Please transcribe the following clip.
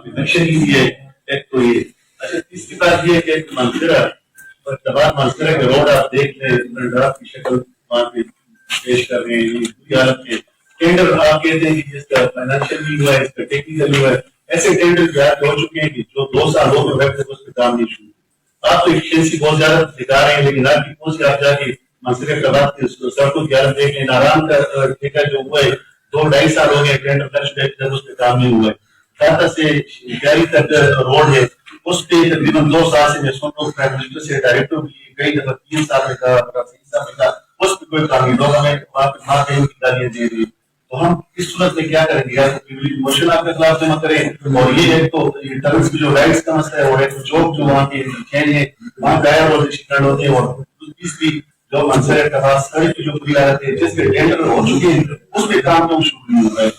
Connection ہی ہے ایک تو یہ. اچھا تیسری بات یہ ہے کہ منصرہ منصرہ کے روڈ آپ دیکھ لیں ڈرافٹ کی شکل وہاں پہ پیش کر رہے ہیں پوری حالت میں. ٹینڈر آپ کہتے ہیں کہ جس کا فائنینشیل بھی ہوا ہے اس کا ٹیکنیکل بھی ہوا ہے. ایسے ٹینڈر زیادہ ہو چکے ہیں کہ جو 2 سال ہو گئے ویب اس پہ کام نہیں شروع. آپ تو ایفیشنسی بہت زیادہ دکھا رہے ہیں لیکن آپ کی پوچھ آپ جا کے منصرے کا بات سڑکوں کی حالت دیکھ لیں. ناران کا ٹھیکہ جو ہوا ہے 2-2.5 سال ہو گئے ٹینڈر فلش بیک جب اس پہ کام نہیں ہوا ہے. ٹاٹا سے پیاری تک روڈ ہے اس پہ تقریباً 2 سال سے میں سن رہا ہوں پرائم منسٹر سے ڈائریکٹر بھی کئی دفعہ 3 سال میں کہا 3 سال میں کہا اس پہ کوئی کام نہیں. لوگ ہمیں وہاں پہ ماں کہیں کی گالیاں دے رہی. تو ہم اس صورت میں کیا کریں گے؟ یا تو موشن آپ کے خلاف جمع کریں اور یہ ایک تو ٹرمس کی جو رائٹس کا مسئلہ ہے اور ایک جاب جو وہاں کے چین ہے وہاں دائر اور شکن ہوتے ہیں اور تیسری جو منصرے کا خاص سڑک کی جو بری حالت ہے جس کے ٹینڈر ہو چکے ہیں اس پہ کام تو شروع نہیں ہو رہا ہے.